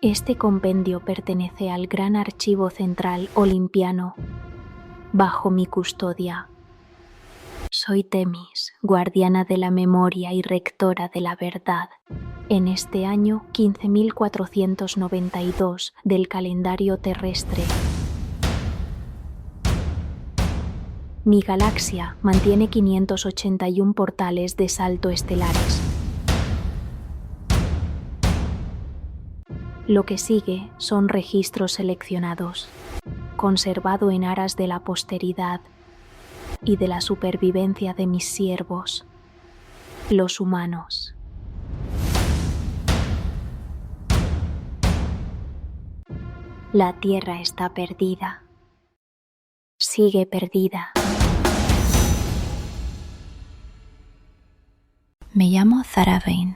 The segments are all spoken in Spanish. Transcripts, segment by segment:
Este compendio pertenece al Gran Archivo Central Olimpiano, bajo mi custodia. Soy Temis, guardiana de la memoria y rectora de la verdad, en este año 15.492 del calendario terrestre. Mi galaxia mantiene 581 portales de salto estelares. Lo que sigue son registros seleccionados, conservado en aras de la posteridad y de la supervivencia de mis siervos, los humanos. La Tierra está perdida. Sigue perdida. Me llamo Zara Vane.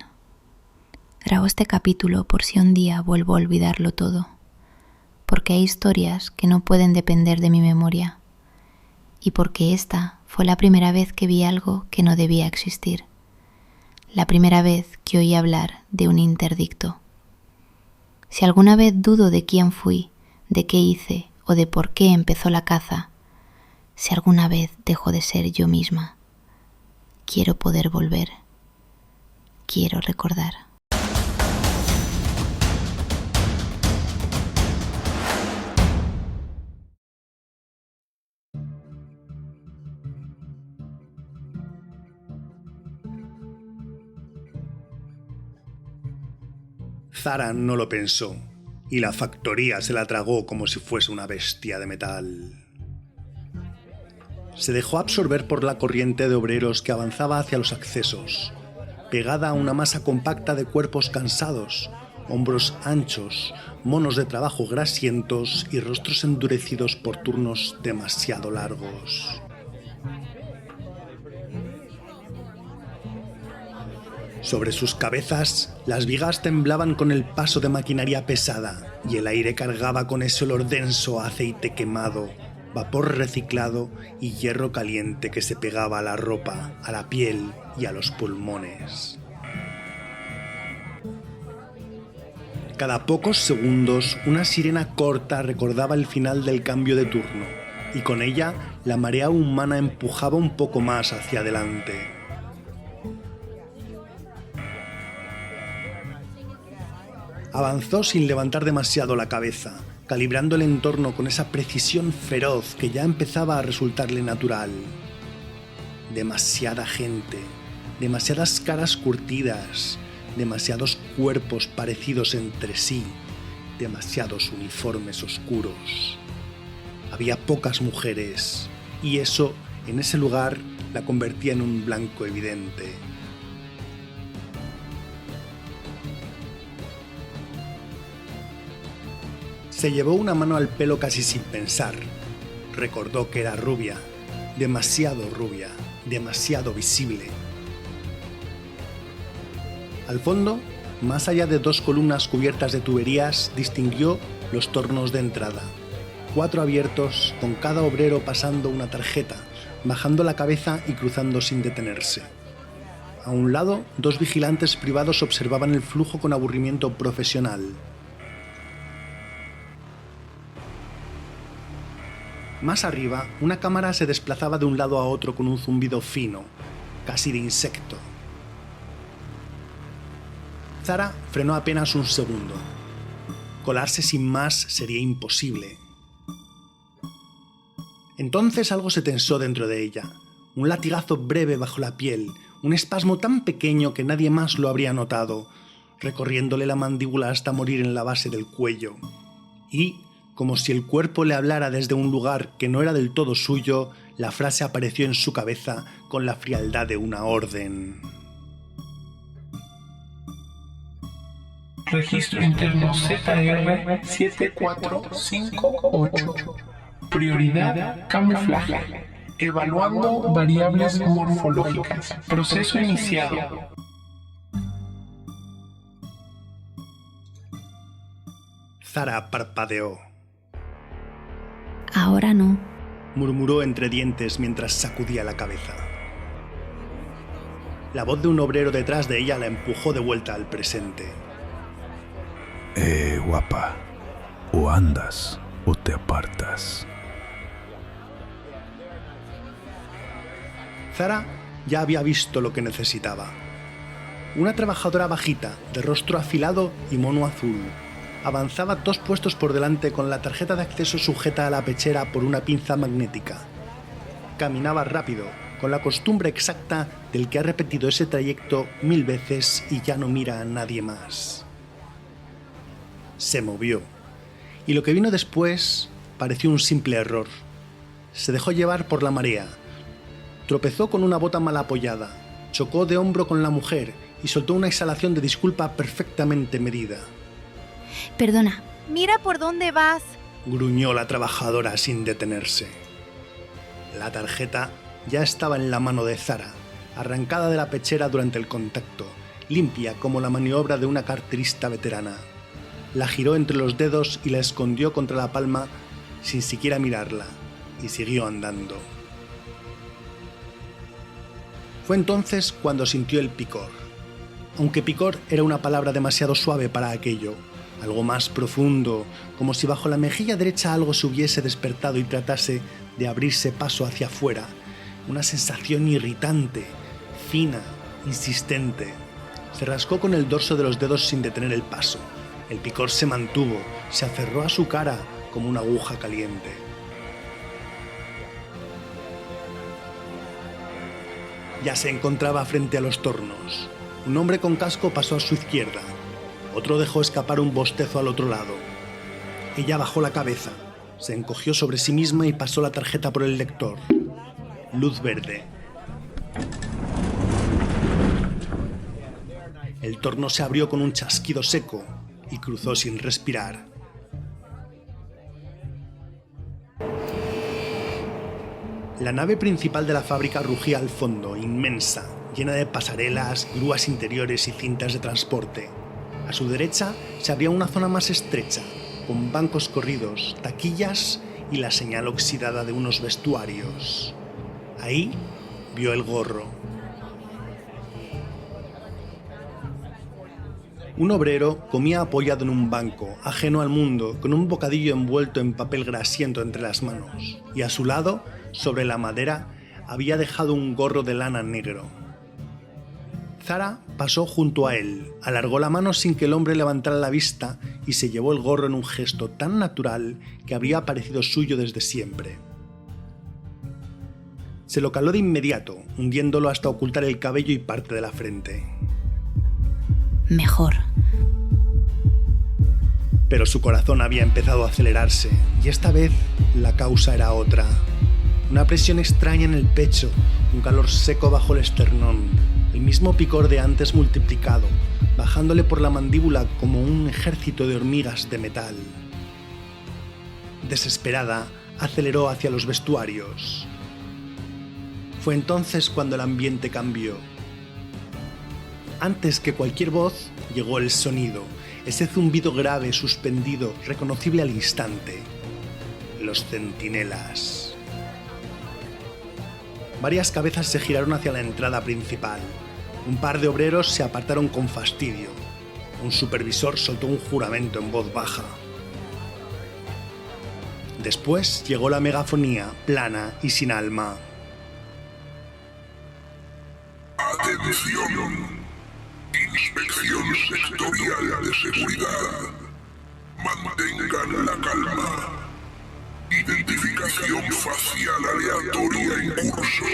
Grabo este capítulo por si un día vuelvo a olvidarlo todo, porque hay historias que no pueden depender de mi memoria, y porque esta fue la primera vez que vi algo que no debía existir, la primera vez que oí hablar de un interdicto. Si alguna vez dudo de quién fui, de qué hice o de por qué empezó la caza, si alguna vez dejo de ser yo misma, quiero poder volver, quiero recordar. Zara no lo pensó, y la factoría se la tragó como si fuese una bestia de metal. Se dejó absorber por la corriente de obreros que avanzaba hacia los accesos, pegada a una masa compacta de cuerpos cansados, hombros anchos, monos de trabajo grasientos y rostros endurecidos por turnos demasiado largos. Sobre sus cabezas, las vigas temblaban con el paso de maquinaria pesada y el aire cargaba con ese olor denso a aceite quemado, vapor reciclado y hierro caliente que se pegaba a la ropa, a la piel y a los pulmones. Cada pocos segundos, una sirena corta recordaba el final del cambio de turno, y con ella la marea humana empujaba un poco más hacia adelante. Avanzó sin levantar demasiado la cabeza, calibrando el entorno con esa precisión feroz que ya empezaba a resultarle natural. Demasiada gente, demasiadas caras curtidas, demasiados cuerpos parecidos entre sí, demasiados uniformes oscuros. Había pocas mujeres, y eso, en ese lugar, la convertía en un blanco evidente. Se llevó una mano al pelo casi sin pensar. Recordó que era rubia, demasiado visible. Al fondo, más allá de dos columnas cubiertas de tuberías, distinguió los tornos de entrada. 4 abiertos, con cada obrero pasando una tarjeta, bajando la cabeza y cruzando sin detenerse. A un lado, 2 vigilantes privados observaban el flujo con aburrimiento profesional. Más arriba, una cámara se desplazaba de un lado a otro con un zumbido fino, casi de insecto. Zara frenó apenas un segundo. Colarse sin más sería imposible. Entonces algo se tensó dentro de ella, un latigazo breve bajo la piel, un espasmo tan pequeño que nadie más lo habría notado, recorriéndole la mandíbula hasta morir en la base del cuello. Y, como si el cuerpo le hablara desde un lugar que no era del todo suyo, la frase apareció en su cabeza con la frialdad de una orden. Registro interno ZR7458. Prioridad camuflaje. Evaluando variables morfológicas. Proceso iniciado. Zara parpadeó. Ahora no, Murmuró entre dientes mientras sacudía la cabeza. La voz de un obrero detrás de ella la empujó de vuelta al presente. Guapa, o andas o te apartas. Zara ya había visto lo que necesitaba. Una trabajadora bajita, de rostro afilado y mono azul, avanzaba 2 puestos por delante con la tarjeta de acceso sujeta a la pechera por una pinza magnética. Caminaba rápido, con la costumbre exacta del que ha repetido ese trayecto 1000 veces y ya no mira a nadie más. Se movió, y lo que vino después pareció un simple error. Se dejó llevar por la marea, tropezó con una bota mal apoyada, chocó de hombro con la mujer y soltó una exhalación de disculpa perfectamente medida. Perdona. Mira por dónde vas. Gruñó la trabajadora sin detenerse. La tarjeta ya estaba en la mano de Zara, arrancada de la pechera durante el contacto, limpia como la maniobra de una carterista veterana. La giró entre los dedos y la escondió contra la palma sin siquiera mirarla, y siguió andando. Fue entonces cuando sintió el picor. Aunque picor era una palabra demasiado suave para aquello, algo más profundo, como si bajo la mejilla derecha algo se hubiese despertado y tratase de abrirse paso hacia afuera. Una sensación irritante, fina, insistente. Se rascó con el dorso de los dedos sin detener el paso. El picor se mantuvo, se aferró a su cara como una aguja caliente. Ya se encontraba frente a los tornos. Un hombre con casco pasó a su izquierda. Otro dejó escapar un bostezo al otro lado. Ella bajó la cabeza, se encogió sobre sí misma y pasó la tarjeta por el lector. Luz verde. El torno se abrió con un chasquido seco y cruzó sin respirar. La nave principal de la fábrica rugía al fondo, inmensa, llena de pasarelas, grúas interiores y cintas de transporte. A su derecha se abría una zona más estrecha, con bancos corridos, taquillas y la señal oxidada de unos vestuarios. Ahí vio el gorro. Un obrero comía apoyado en un banco, ajeno al mundo, con un bocadillo envuelto en papel grasiento entre las manos, y a su lado, sobre la madera, había dejado un gorro de lana negro. Zara pasó junto a él, alargó la mano sin que el hombre levantara la vista y se llevó el gorro en un gesto tan natural que habría parecido suyo desde siempre. Se lo caló de inmediato, hundiéndolo hasta ocultar el cabello y parte de la frente. Mejor. Pero su corazón había empezado a acelerarse, y esta vez la causa era otra. Una presión extraña en el pecho, un calor seco bajo el esternón, el mismo picor de antes multiplicado, bajándole por la mandíbula como un ejército de hormigas de metal. Desesperada, aceleró hacia los vestuarios. Fue entonces cuando el ambiente cambió. Antes que cualquier voz, llegó el sonido, ese zumbido grave, suspendido, reconocible al instante. Los centinelas. Varias cabezas se giraron hacia la entrada principal. Un par de obreros se apartaron con fastidio. Un supervisor soltó un juramento en voz baja. Después llegó la megafonía, plana y sin alma. Atención. Inspección sectorial de seguridad. Mantengan la calma. Identificación facial aleatoria en curso.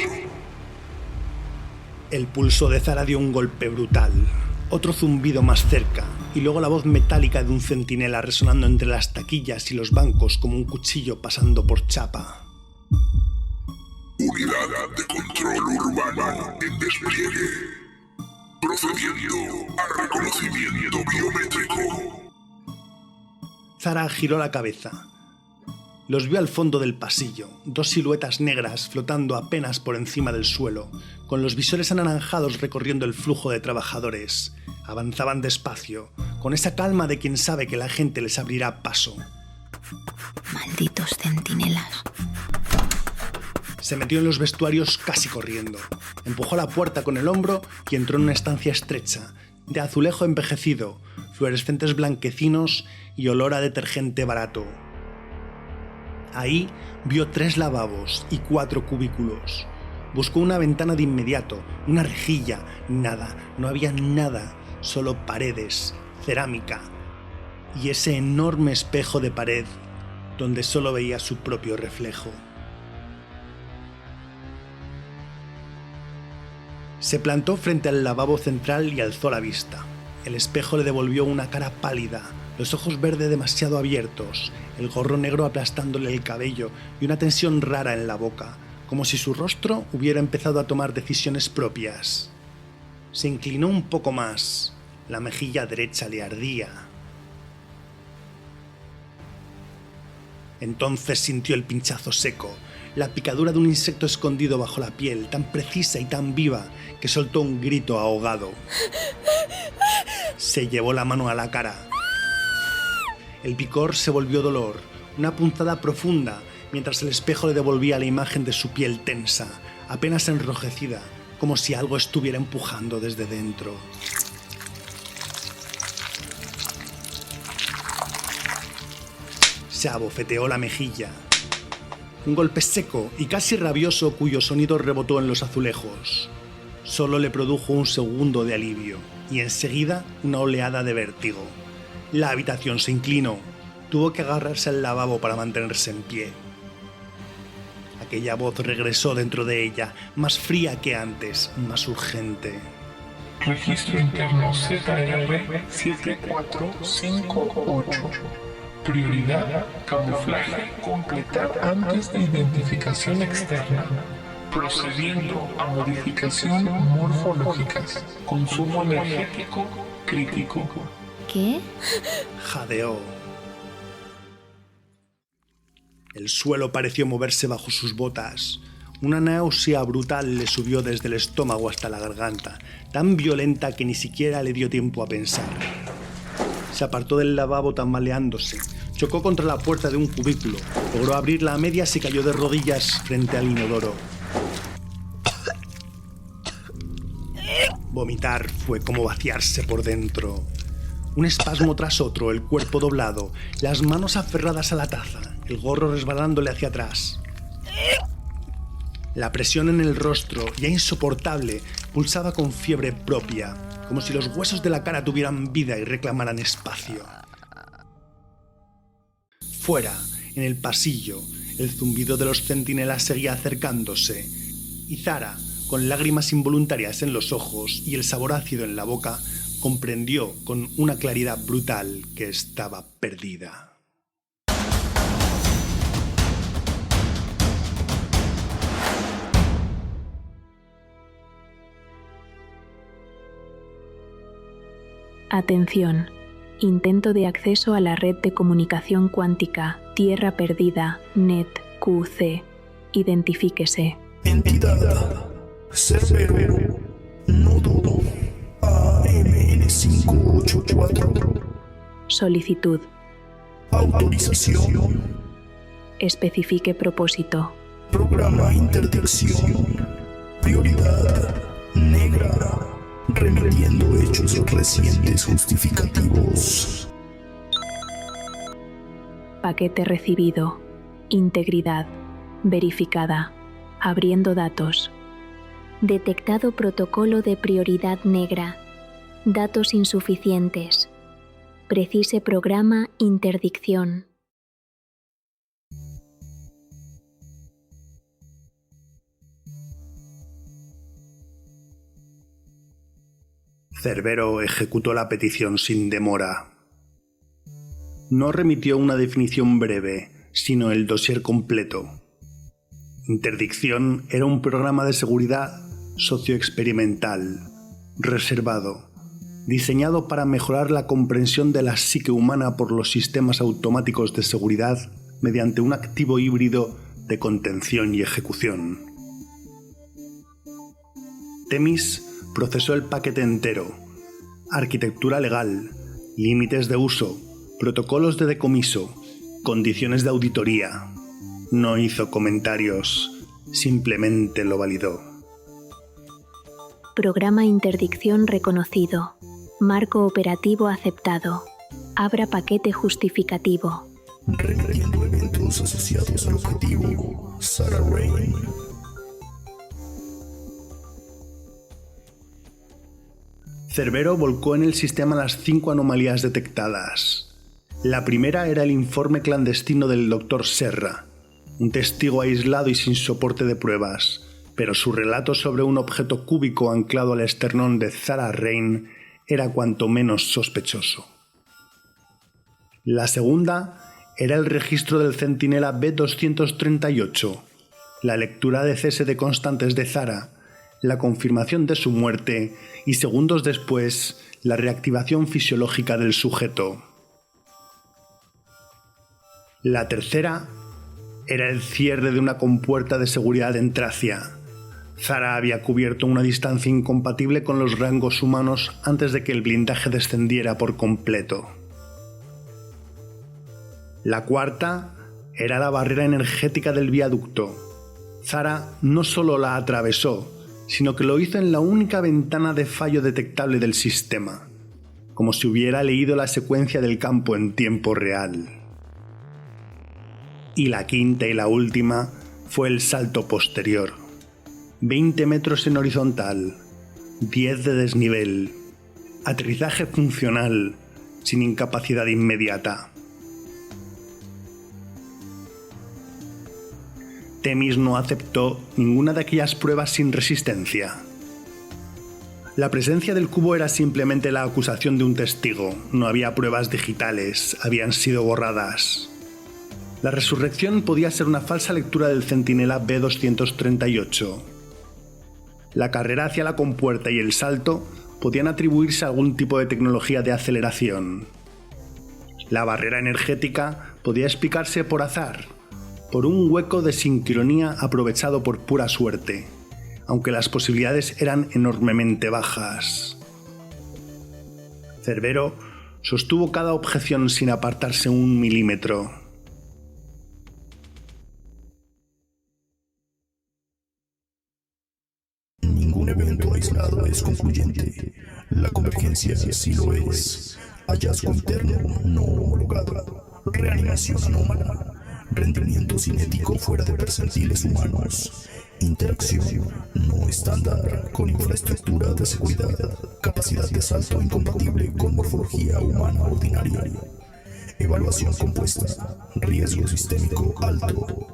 El pulso de Zara dio un golpe brutal. Otro zumbido más cerca, y luego la voz metálica de un centinela resonando entre las taquillas y los bancos como un cuchillo pasando por chapa. Unidad de control urbano en despliegue. Procediendo a reconocimiento biométrico. Zara giró la cabeza. Los vio al fondo del pasillo, dos siluetas negras flotando apenas por encima del suelo, con los visores anaranjados recorriendo el flujo de trabajadores. Avanzaban despacio, con esa calma de quien sabe que la gente les abrirá paso. Malditos centinelas. Se metió en los vestuarios casi corriendo. Empujó la puerta con el hombro y entró en una estancia estrecha, de azulejo envejecido, fluorescentes blanquecinos y olor a detergente barato. Ahí vio 3 lavabos y 4 cubículos. Buscó una ventana de inmediato, una rejilla, nada, no había nada, solo paredes, cerámica y ese enorme espejo de pared donde solo veía su propio reflejo. Se plantó frente al lavabo central y alzó la vista. El espejo le devolvió una cara pálida, los ojos verdes demasiado abiertos, el gorro negro aplastándole el cabello y una tensión rara en la boca, como si su rostro hubiera empezado a tomar decisiones propias. Se inclinó un poco más, la mejilla derecha le ardía. Entonces sintió el pinchazo seco, la picadura de un insecto escondido bajo la piel, tan precisa y tan viva que soltó un grito ahogado. Se llevó la mano a la cara. El picor se volvió dolor, una punzada profunda, mientras el espejo le devolvía la imagen de su piel tensa, apenas enrojecida, como si algo estuviera empujando desde dentro. Se abofeteó la mejilla. Un golpe seco y casi rabioso cuyo sonido rebotó en los azulejos. Solo le produjo un segundo de alivio y enseguida una oleada de vértigo. La habitación se inclinó. Tuvo que agarrarse al lavabo para mantenerse en pie. Aquella voz regresó dentro de ella, más fría que antes, más urgente. Registro interno ZR7458. Prioridad, camuflaje, completar antes de identificación externa. Procediendo a modificación morfológicas. Consumo energético crítico. ¿Qué? Jadeó. El suelo pareció moverse bajo sus botas. Una náusea brutal le subió desde el estómago hasta la garganta, tan violenta que ni siquiera le dio tiempo a pensar. Se apartó del lavabo tambaleándose, chocó contra la puerta de un cubículo, logró abrirla a medias y cayó de rodillas frente al inodoro. Vomitar fue como vaciarse por dentro. Un espasmo tras otro, el cuerpo doblado, las manos aferradas a la taza, el gorro resbalándole hacia atrás. La presión en el rostro, ya insoportable, pulsaba con fiebre propia, como si los huesos de la cara tuvieran vida y reclamaran espacio. Fuera, en el pasillo, el zumbido de los centinelas seguía acercándose, y Zara, con lágrimas involuntarias en los ojos y el sabor ácido en la boca, comprendió con una claridad brutal que estaba perdida. Atención. Intento de acceso a la red de comunicación cuántica Tierra Perdida NET-QC. Identifíquese. Entidad. Cerbero. Nodo. AMN584. Solicitud. Autorización. Especifique propósito. Programa interdicción. Prioridad. Negra. Remitiendo hechos recientes justificativos. Paquete recibido. Integridad. Verificada. Abriendo datos. Detectado protocolo de prioridad negra. Datos insuficientes. Precise programa interdicción. Cerbero ejecutó la petición sin demora. No remitió una definición breve, sino el dossier completo. Interdicción era un programa de seguridad socioexperimental, reservado, diseñado para mejorar la comprensión de la psique humana por los sistemas automáticos de seguridad mediante un activo híbrido de contención y ejecución. Temis procesó el paquete entero: arquitectura legal, límites de uso, protocolos de decomiso, condiciones de auditoría. No hizo comentarios, simplemente lo validó. Programa interdicción reconocido. Marco operativo aceptado. Abra paquete justificativo. Remitiendo eventos asociados al objetivo. Sarah Rain. Cerbero volcó en el sistema las 5 anomalías detectadas. La primera era el informe clandestino del Dr. Serra, un testigo aislado y sin soporte de pruebas, pero su relato sobre un objeto cúbico anclado al esternón de Sarah Rain era cuanto menos sospechoso. La segunda era el registro del centinela B-238, la lectura de cese de constantes de Zara, la confirmación de su muerte y segundos después la reactivación fisiológica del sujeto. La tercera era el cierre de una compuerta de seguridad en Tracia. Zara había cubierto una distancia incompatible con los rangos humanos antes de que el blindaje descendiera por completo. La cuarta era la barrera energética del viaducto. Zara no solo la atravesó, sino que lo hizo en la única ventana de fallo detectable del sistema, como si hubiera leído la secuencia del campo en tiempo real. Y la quinta y la última fue el salto posterior. 20 metros en horizontal, 10 de desnivel, aterrizaje funcional, sin incapacidad inmediata. Temis no aceptó ninguna de aquellas pruebas sin resistencia. La presencia del cubo era simplemente la acusación de un testigo, no había pruebas digitales, habían sido borradas. La resurrección podía ser una falsa lectura del centinela B-238. La carrera hacia la compuerta y el salto podían atribuirse a algún tipo de tecnología de aceleración. La barrera energética podía explicarse por azar, por un hueco de sincronía aprovechado por pura suerte, aunque las posibilidades eran enormemente bajas. Cerbero sostuvo cada objeción sin apartarse un milímetro. Ningún evento aislado es concluyente. La convergencia sí lo es. Hallazgo interno no homologado. Reanimación anómala. Rendimiento cinético fuera de percentiles humanos. Interacción no estándar con infraestructura de seguridad. Capacidad de salto incompatible con morfología humana ordinaria. Evaluación compuesta. Riesgo sistémico alto.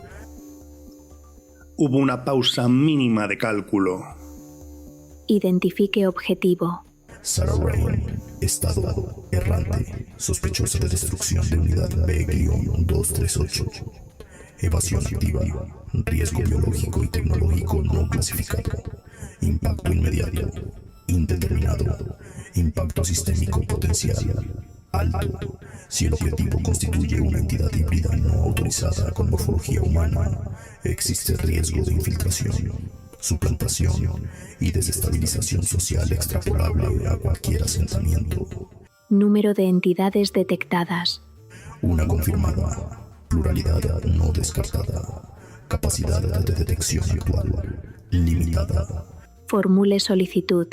Hubo una pausa mínima de cálculo. Identifique objetivo. Sarah Rain, estado errante, sospechosa de destrucción de unidad B-238. Evasión activa, riesgo biológico y tecnológico no clasificado. Impacto inmediato, indeterminado. Impacto sistémico potencial, alto. Si el objetivo constituye una entidad híbrida no autorizada con morfología humana, existe riesgo de infiltración, suplantación y desestabilización social extrapolable a cualquier asentamiento. Número de entidades detectadas. Una confirmada. Pluralidad no descartada. Capacidad de detección actual limitada. Formule solicitud.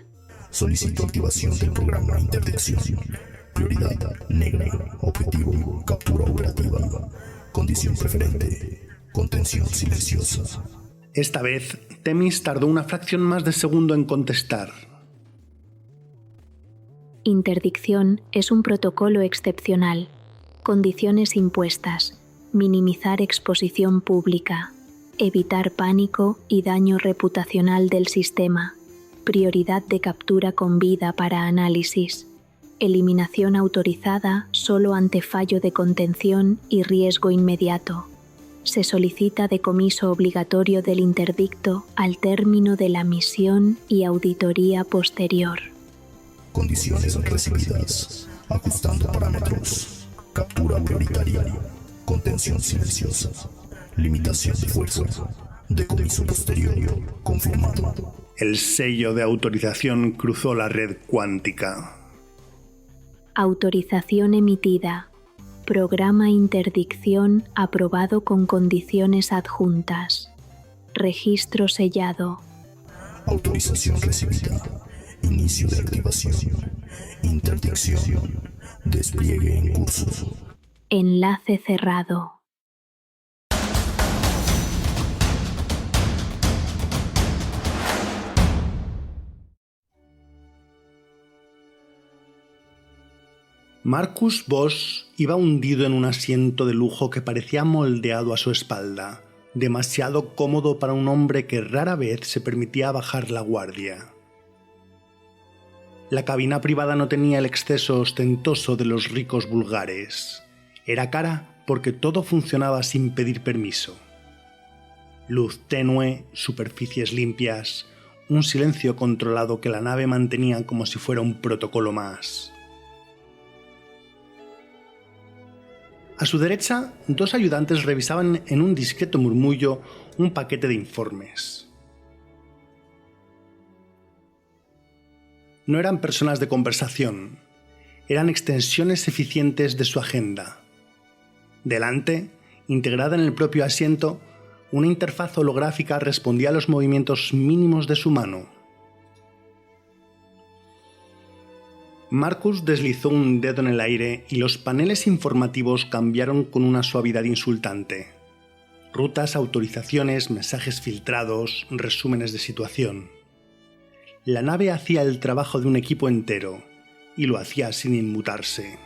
Solicito activación del programa Interdicción. Prioridad negra. Objetivo captura operativa. Condición preferente. Contención silenciosa. Esta vez, Temis tardó una fracción más de segundo en contestar. Interdicción es un protocolo excepcional. Condiciones impuestas. Minimizar exposición pública. Evitar pánico y daño reputacional del sistema. Prioridad de captura con vida para análisis. Eliminación autorizada solo ante fallo de contención y riesgo inmediato. Se solicita decomiso obligatorio del interdicto al término de la misión y auditoría posterior. Condiciones recibidas. Ajustando parámetros. Captura prioritaria. Contención silenciosa. Limitación de fuerza. Decomiso posterior. Confirmado. El sello de autorización cruzó la red cuántica. Autorización emitida. Programa Interdicción aprobado con condiciones adjuntas. Registro sellado. Autorización recibida. Inicio de activación. Interdicción. Despliegue en curso. Enlace cerrado. Marcus Voss iba hundido en un asiento de lujo que parecía moldeado a su espalda, demasiado cómodo para un hombre que rara vez se permitía bajar la guardia. La cabina privada no tenía el exceso ostentoso de los ricos vulgares. Era cara porque todo funcionaba sin pedir permiso. Luz tenue, superficies limpias, un silencio controlado que la nave mantenía como si fuera un protocolo más. A su derecha, dos ayudantes revisaban en un discreto murmullo un paquete de informes. No eran personas de conversación, eran extensiones eficientes de su agenda. Delante, integrada en el propio asiento, una interfaz holográfica respondía a los movimientos mínimos de su mano. Marcus deslizó un dedo en el aire y los paneles informativos cambiaron con una suavidad insultante. Rutas, autorizaciones, mensajes filtrados, resúmenes de situación. La nave hacía el trabajo de un equipo entero, y lo hacía sin inmutarse.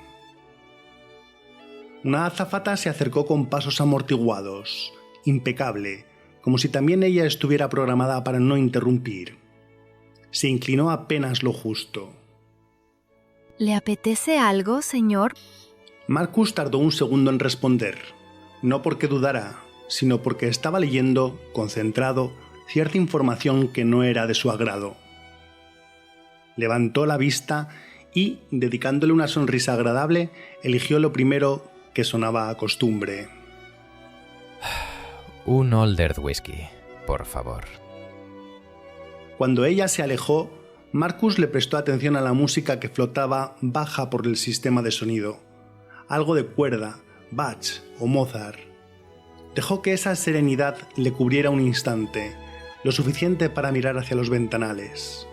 Una azafata se acercó con pasos amortiguados, impecable, como si también ella estuviera programada para no interrumpir. Se inclinó apenas lo justo. ¿Le apetece algo, señor? Marcus tardó un segundo en responder, no porque dudara, sino porque estaba leyendo, concentrado, cierta información que no era de su agrado. Levantó la vista y, dedicándole una sonrisa agradable, eligió lo primero que sonaba a costumbre. Un Olderd Whisky, por favor. Cuando ella se alejó, Marcus le prestó atención a la música que flotaba baja por el sistema de sonido. Algo de cuerda, Bach o Mozart. Dejó que esa serenidad le cubriera un instante, lo suficiente para mirar hacia los ventanales.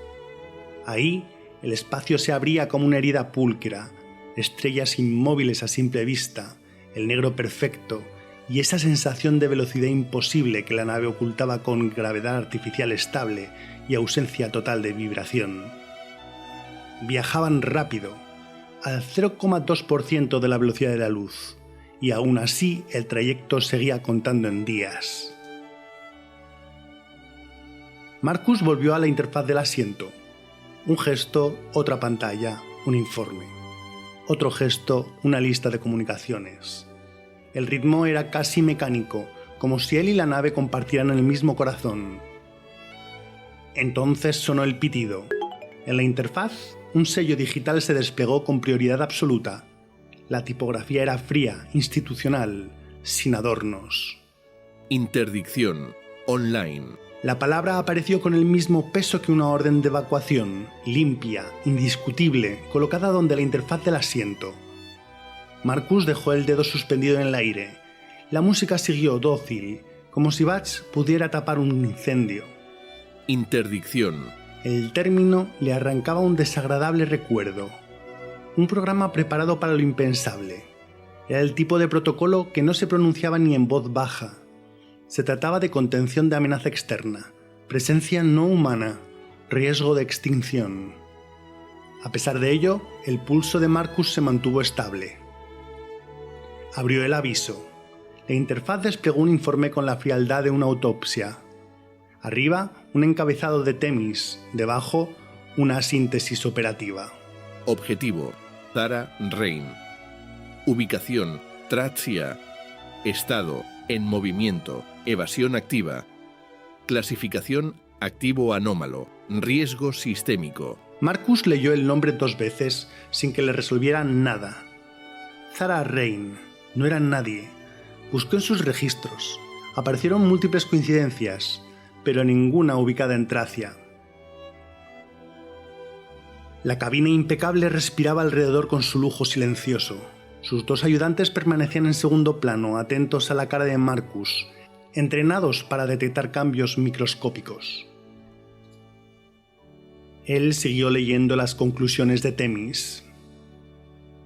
Ahí, el espacio se abría como una herida púlcra, estrellas inmóviles a simple vista, el negro perfecto y esa sensación de velocidad imposible que la nave ocultaba con gravedad artificial estable y ausencia total de vibración. Viajaban rápido, al 0,2% de la velocidad de la luz, y aún así el trayecto seguía contando en días. Marcus volvió a la interfaz del asiento. Un gesto, otra pantalla, un informe. Otro gesto, una lista de comunicaciones. El ritmo era casi mecánico, como si él y la nave compartieran el mismo corazón. Entonces sonó el pitido. En la interfaz, un sello digital se desplegó con prioridad absoluta. La tipografía era fría, institucional, sin adornos. Interdicción. Online. La palabra apareció con el mismo peso que una orden de evacuación, limpia, indiscutible, colocada donde la interfaz del asiento. Marcus dejó el dedo suspendido en el aire. La música siguió dócil, como si Bach pudiera tapar un incendio. Interdicción. El término le arrancaba un desagradable recuerdo. Un programa preparado para lo impensable. Era el tipo de protocolo que no se pronunciaba ni en voz baja. Se trataba de contención de amenaza externa, presencia no humana, riesgo de extinción. A pesar de ello, el pulso de Marcus se mantuvo estable. Abrió el aviso. La interfaz desplegó un informe con la frialdad de una autopsia. Arriba, un encabezado de Temis, debajo, una síntesis operativa. Objetivo: Zara Rein. Ubicación: Tratsia. Estado: en movimiento. Evasión activa. Clasificación: activo anómalo. Riesgo sistémico. Marcus leyó el nombre 2 veces sin que le resolvieran nada. Zara Rein. No era nadie. Buscó en sus registros. Aparecieron múltiples coincidencias, pero ninguna ubicada en Tracia. La cabina impecable respiraba alrededor con su lujo silencioso. Sus dos ayudantes permanecían en segundo plano, atentos a la cara de Marcus, entrenados para detectar cambios microscópicos. Él siguió leyendo las conclusiones de Temis.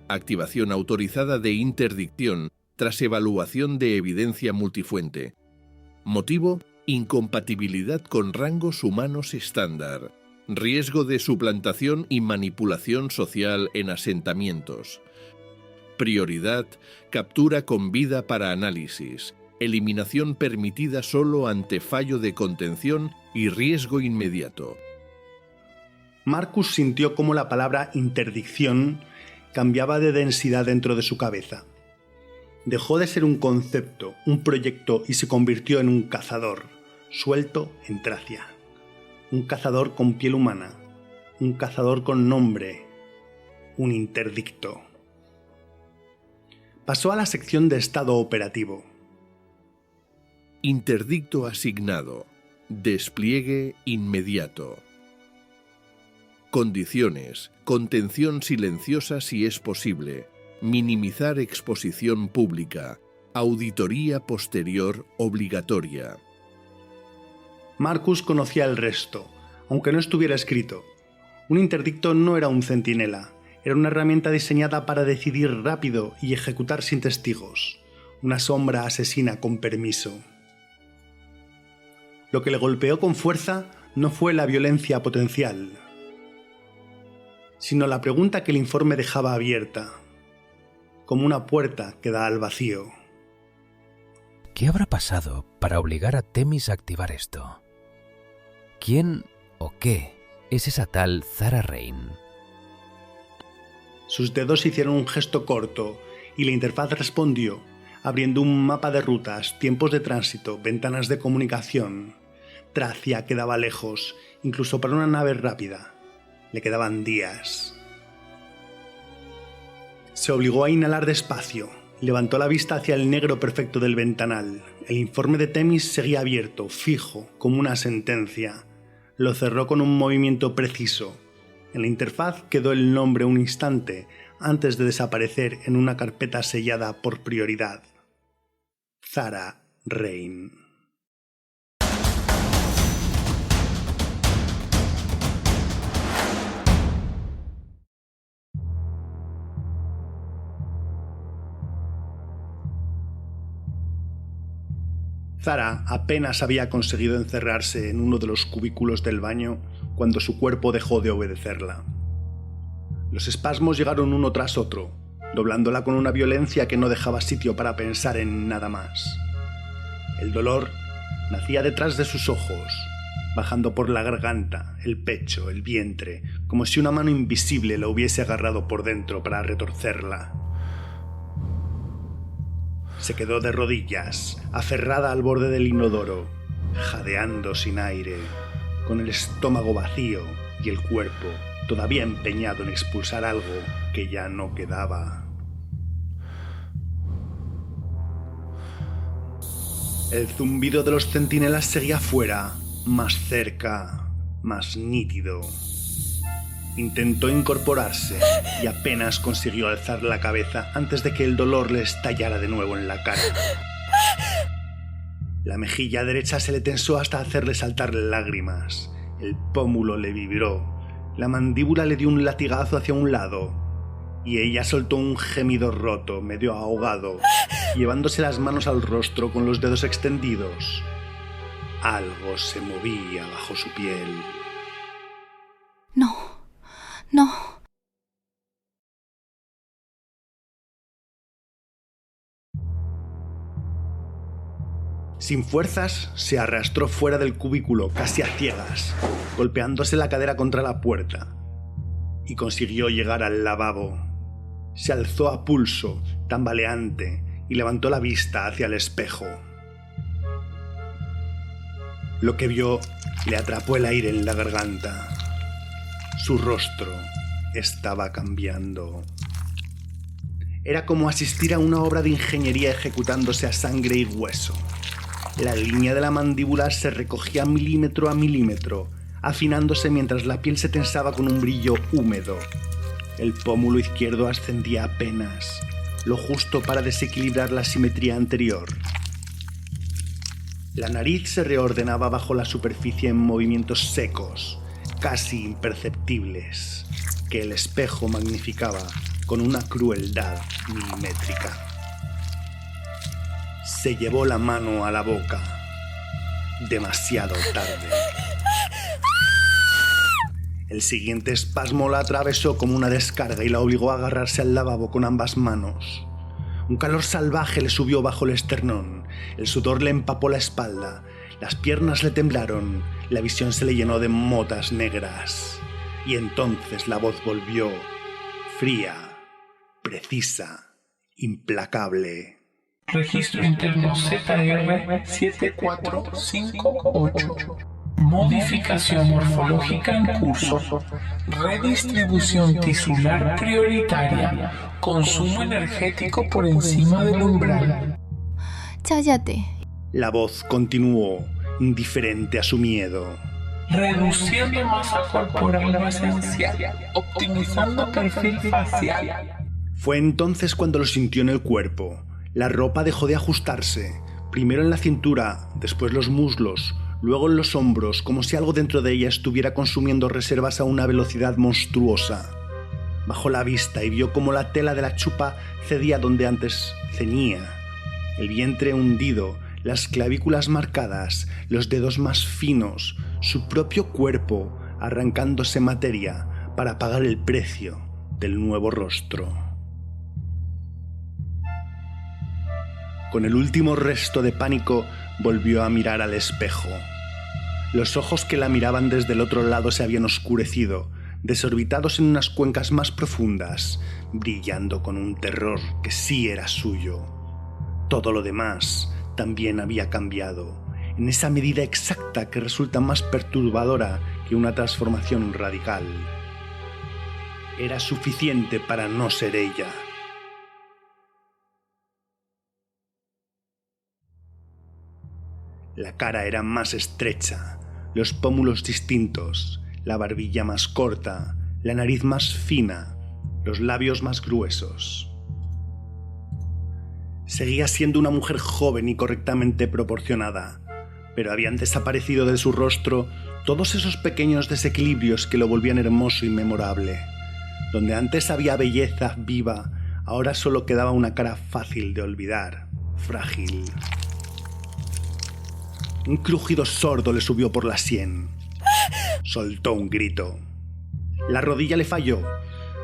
Activación autorizada de interdicción tras evaluación de evidencia multifuente. Motivo: incompatibilidad con rangos humanos estándar. Riesgo de suplantación y manipulación social en asentamientos. Prioridad: captura con vida para análisis. Eliminación permitida solo ante fallo de contención y riesgo inmediato. Marcus sintió cómo la palabra interdicción cambiaba de densidad dentro de su cabeza. Dejó de ser un concepto, un proyecto, y se convirtió en un cazador, suelto en Tracia. Un cazador con piel humana, un cazador con nombre, un interdicto. Pasó a la sección de estado operativo. Interdicto asignado. Despliegue inmediato. Condiciones: contención silenciosa si es posible, minimizar exposición pública, auditoría posterior obligatoria. Marcus conocía el resto, aunque no estuviera escrito. Un interdicto no era un centinela, era una herramienta diseñada para decidir rápido y ejecutar sin testigos, una sombra asesina con permiso. Lo que le golpeó con fuerza no fue la violencia potencial, sino la pregunta que el informe dejaba abierta, como una puerta que da al vacío. ¿Qué habrá pasado para obligar a Temis a activar esto? ¿Quién o qué es esa tal Zara Rain? Sus dedos hicieron un gesto corto y la interfaz respondió, abriendo un mapa de rutas, tiempos de tránsito, ventanas de comunicación. Tracia quedaba lejos, incluso para una nave rápida. Le quedaban días. Se obligó a inhalar despacio. Levantó la vista hacia el negro perfecto del ventanal. El informe de Temis seguía abierto, fijo, como una sentencia. Lo cerró con un movimiento preciso. En la interfaz quedó el nombre un instante antes de desaparecer en una carpeta sellada por prioridad. Zara Rain. Zara apenas había conseguido encerrarse en uno de los cubículos del baño cuando su cuerpo dejó de obedecerla. Los espasmos llegaron uno tras otro, doblándola con una violencia que no dejaba sitio para pensar en nada más. El dolor nacía detrás de sus ojos, bajando por la garganta, el pecho, el vientre, como si una mano invisible la hubiese agarrado por dentro para retorcerla. Se quedó de rodillas, aferrada al borde del inodoro, jadeando sin aire, con el estómago vacío y el cuerpo todavía empeñado en expulsar algo que ya no quedaba. El zumbido de los centinelas seguía fuera, más cerca, más nítido. Intentó incorporarse y apenas consiguió alzar la cabeza antes de que el dolor le estallara de nuevo en la cara. La mejilla derecha se le tensó hasta hacerle saltar lágrimas. El pómulo le vibró. La mandíbula le dio un latigazo hacia un lado. Y ella soltó un gemido roto, medio ahogado, llevándose las manos al rostro con los dedos extendidos. Algo se movía bajo su piel. No. Sin fuerzas, se arrastró fuera del cubículo, casi a ciegas, golpeándose la cadera contra la puerta, y consiguió llegar al lavabo. Se alzó a pulso, tambaleante, y levantó la vista hacia el espejo. Lo que vio le atrapó el aire en la garganta. Su rostro estaba cambiando. Era como asistir a una obra de ingeniería ejecutándose a sangre y hueso. La línea de la mandíbula se recogía milímetro a milímetro, afinándose mientras la piel se tensaba con un brillo húmedo. El pómulo izquierdo ascendía apenas, lo justo para desequilibrar la simetría anterior. La nariz se reordenaba bajo la superficie en movimientos secos, casi imperceptibles, que el espejo magnificaba con una crueldad milimétrica. Se llevó la mano a la boca. Demasiado tarde. El siguiente espasmo la atravesó como una descarga y la obligó a agarrarse al lavabo con ambas manos. Un calor salvaje le subió bajo el esternón, el sudor le empapó la espalda, las piernas le temblaron, la visión se le llenó de motas negras. Y entonces la voz volvió, fría, precisa, implacable. Registro interno ZR7458. Modificación morfológica en curso. Redistribución tisular prioritaria. Consumo energético por encima del umbral. Cállate. La voz continuó, indiferente a su miedo. Reduciendo masa corporal no esencial. Optimizando perfil facial. Fue entonces cuando lo sintió en el cuerpo. La ropa dejó de ajustarse, primero en la cintura, después los muslos, luego en los hombros, como si algo dentro de ella estuviera consumiendo reservas a una velocidad monstruosa. Bajó la vista y vio cómo la tela de la chupa cedía donde antes ceñía. El vientre hundido, las clavículas marcadas, los dedos más finos, su propio cuerpo arrancándose materia para pagar el precio del nuevo rostro. Con el último resto de pánico, volvió a mirar al espejo. Los ojos que la miraban desde el otro lado se habían oscurecido, desorbitados en unas cuencas más profundas, brillando con un terror que sí era suyo. Todo lo demás también había cambiado, en esa medida exacta que resulta más perturbadora que una transformación radical. Era suficiente para no ser ella. La cara era más estrecha, los pómulos distintos, la barbilla más corta, la nariz más fina, los labios más gruesos. Seguía siendo una mujer joven y correctamente proporcionada, pero habían desaparecido de su rostro todos esos pequeños desequilibrios que lo volvían hermoso y memorable. Donde antes había belleza viva, ahora solo quedaba una cara fácil de olvidar, frágil. Un crujido sordo le subió por la sien. Soltó un grito. La rodilla le falló.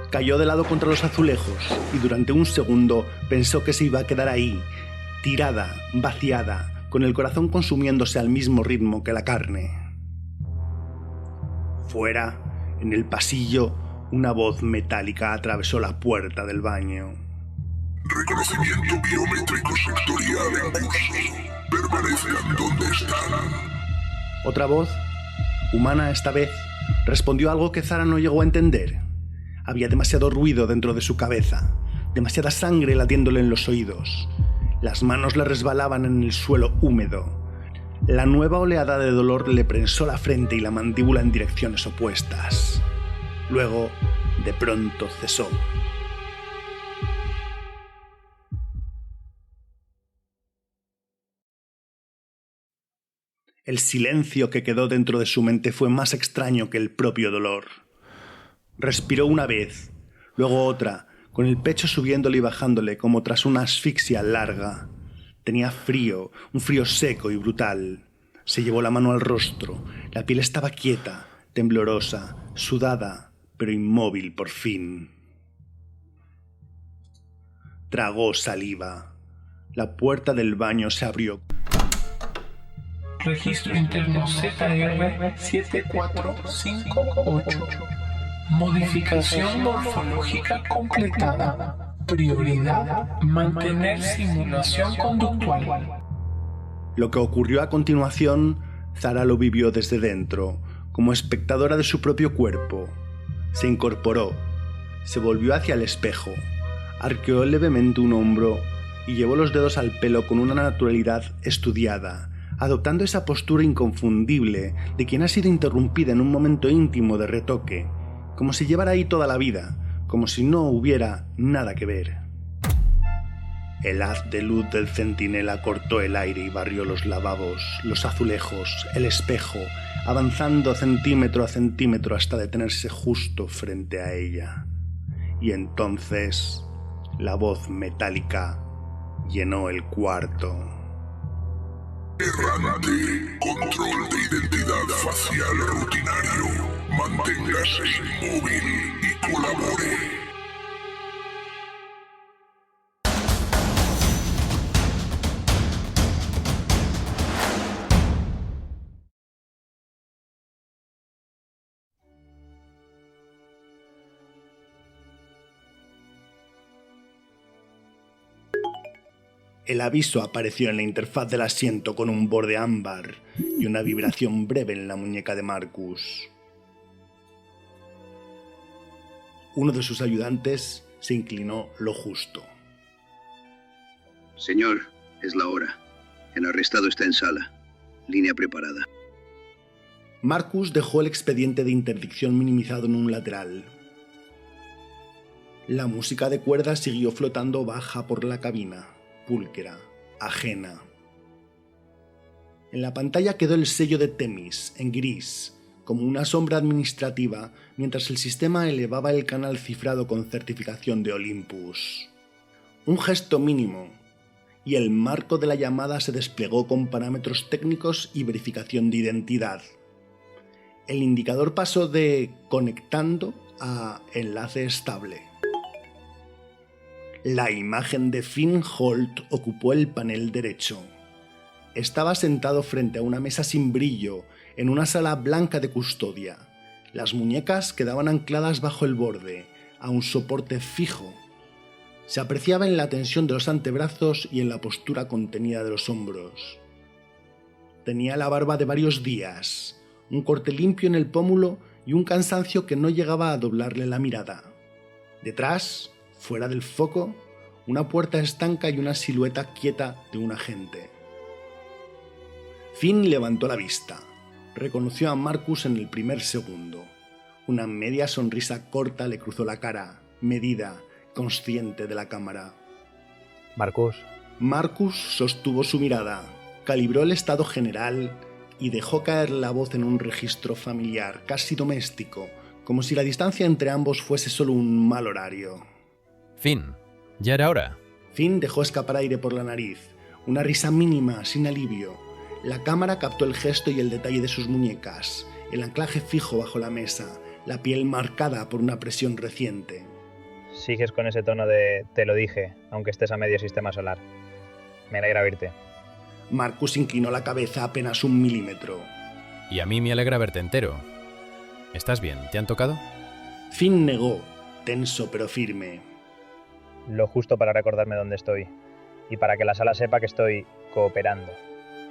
Cayó de lado contra los azulejos y durante un segundo pensó que se iba a quedar ahí, tirada, vaciada, con el corazón consumiéndose al mismo ritmo que la carne. Fuera, en el pasillo, una voz metálica atravesó la puerta del baño. Reconocimiento biométrico sectorial en curso. Permanezcan donde están. Otra voz, humana esta vez, respondió algo que Zara no llegó a entender. Había demasiado ruido dentro de su cabeza, demasiada sangre latiéndole en los oídos. Las manos le resbalaban en el suelo húmedo. La nueva oleada de dolor le prensó la frente y la mandíbula en direcciones opuestas. Luego, de pronto cesó. El silencio que quedó dentro de su mente fue más extraño que el propio dolor. Respiró una vez, luego otra, con el pecho subiéndole y bajándole como tras una asfixia larga. Tenía frío, un frío seco y brutal. Se llevó la mano al rostro, la piel estaba quieta, temblorosa, sudada, pero inmóvil por fin. Tragó saliva. La puerta del baño se abrió. Registro interno ZR7458. Modificación morfológica completada. Prioridad: mantener simulación conductual. Lo que ocurrió a continuación, Zara lo vivió desde dentro, como espectadora de su propio cuerpo. Se incorporó, se volvió hacia el espejo, arqueó levemente un hombro y llevó los dedos al pelo con una naturalidad estudiada, adoptando esa postura inconfundible de quien ha sido interrumpida en un momento íntimo de retoque, como si llevara ahí toda la vida, como si no hubiera nada que ver. El haz de luz del centinela cortó el aire y barrió los lavabos, los azulejos, el espejo, avanzando centímetro a centímetro hasta detenerse justo frente a ella. Y entonces la voz metálica llenó el cuarto. Errante, control de identidad facial rutinario. Manténgase inmóvil y colabore. El aviso apareció en la interfaz del asiento con un borde ámbar y una vibración breve en la muñeca de Marcus. Uno de sus ayudantes se inclinó lo justo. Señor, es la hora. El arrestado está en sala. Línea preparada. Marcus dejó el expediente de interdicción minimizado en un lateral. La música de cuerda siguió flotando baja por la cabina, pulcra, ajena. En la pantalla quedó el sello de Themis, en gris, como una sombra administrativa, mientras el sistema elevaba el canal cifrado con certificación de Olympus. Un gesto mínimo, y el marco de la llamada se desplegó con parámetros técnicos y verificación de identidad. El indicador pasó de conectando a enlace estable. La imagen de Finn Holt ocupó el panel derecho. Estaba sentado frente a una mesa sin brillo, en una sala blanca de custodia. Las muñecas quedaban ancladas bajo el borde, a un soporte fijo. Se apreciaba en la tensión de los antebrazos y en la postura contenida de los hombros. Tenía la barba de varios días, un corte limpio en el pómulo y un cansancio que no llegaba a doblarle la mirada. Detrás, fuera del foco, una puerta estanca y una silueta quieta de un agente. Finn levantó la vista. Reconoció a Marcus en el primer segundo. Una media sonrisa corta le cruzó la cara, medida, consciente de la cámara. Marcus. Marcus sostuvo su mirada, calibró el estado general y dejó caer la voz en un registro familiar, casi doméstico, como si la distancia entre ambos fuese solo un mal horario. Finn, ya era hora. Finn dejó escapar aire por la nariz, una risa mínima, sin alivio. La cámara captó el gesto y el detalle de sus muñecas, el anclaje fijo bajo la mesa, la piel marcada por una presión reciente. Sigues con ese tono de te lo dije, aunque estés a medio sistema solar. Me alegra verte. Marcus inclinó la cabeza apenas 1 milímetro. Y a mí me alegra verte entero. ¿Estás bien? ¿Te han tocado? Finn negó, tenso pero firme. Lo justo para recordarme dónde estoy y para que la sala sepa que estoy cooperando.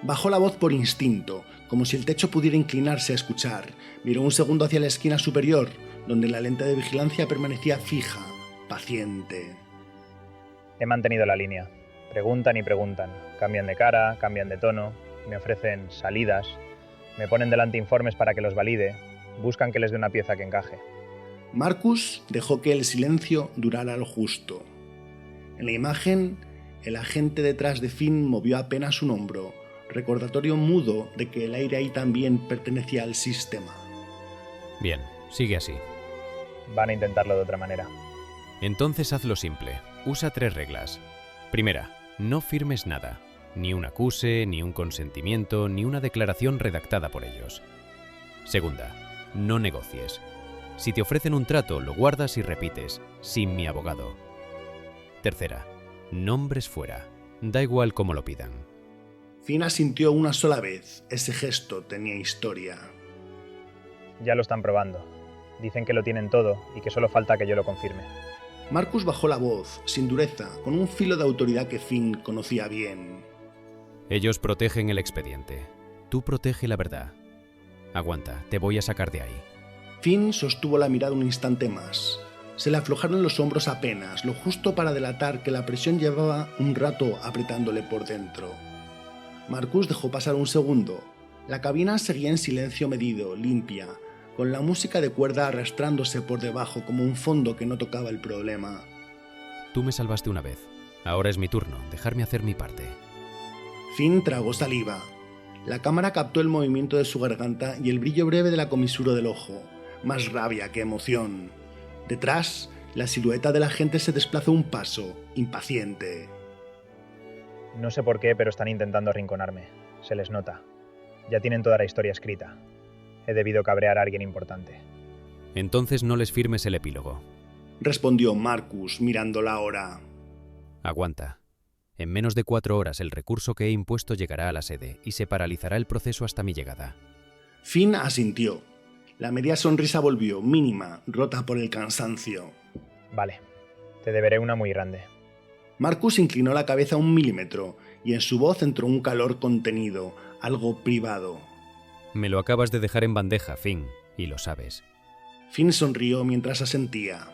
Bajó la voz por instinto, como si el techo pudiera inclinarse a escuchar. Miró un segundo hacia la esquina superior, donde la lente de vigilancia permanecía fija, paciente. He mantenido la línea. Preguntan y preguntan. Cambian de cara, cambian de tono, me ofrecen salidas, me ponen delante informes para que los valide, buscan que les dé una pieza que encaje. Marcus dejó que el silencio durara lo justo. En la imagen, el agente detrás de Finn movió apenas un hombro, recordatorio mudo de que el aire ahí también pertenecía al sistema. Bien, sigue así. Van a intentarlo de otra manera. Entonces hazlo simple. Usa 3 reglas. Primera, no firmes nada. Ni un acuse, ni un consentimiento, ni una declaración redactada por ellos. Segunda, no negocies. Si te ofrecen un trato, lo guardas y repites, sin mi abogado. Tercera, nombres fuera. Da igual cómo lo pidan. Finn asintió una sola vez. Ese gesto tenía historia. Ya lo están probando. Dicen que lo tienen todo y que solo falta que yo lo confirme. Marcus bajó la voz, sin dureza, con un filo de autoridad que Finn conocía bien. Ellos protegen el expediente. Tú protege la verdad. Aguanta, te voy a sacar de ahí. Finn sostuvo la mirada un instante más. Se le aflojaron los hombros apenas, lo justo para delatar que la presión llevaba un rato apretándole por dentro. Marcus dejó pasar un segundo. La cabina seguía en silencio medido, limpia, con la música de cuerda arrastrándose por debajo como un fondo que no tocaba el problema. Tú me salvaste una vez. Ahora es mi turno, dejarme hacer mi parte. Finn tragó saliva. La cámara captó el movimiento de su garganta y el brillo breve de la comisura del ojo, más rabia que emoción. Detrás, la silueta del agente se desplazó un paso, impaciente. No sé por qué, pero están intentando arrinconarme. Se les nota. Ya tienen toda la historia escrita. He debido cabrear a alguien importante. Entonces no les firmes el epílogo. Respondió Marcus, mirando la hora. Aguanta. En menos de 4 horas el recurso que he impuesto llegará a la sede y se paralizará el proceso hasta mi llegada. Finn asintió. La media sonrisa volvió, mínima, rota por el cansancio. Vale. Te deberé una muy grande. Marcus inclinó la cabeza 1 milímetro y en su voz entró un calor contenido, algo privado. Me lo acabas de dejar en bandeja, Finn, y lo sabes. Finn sonrió mientras asentía.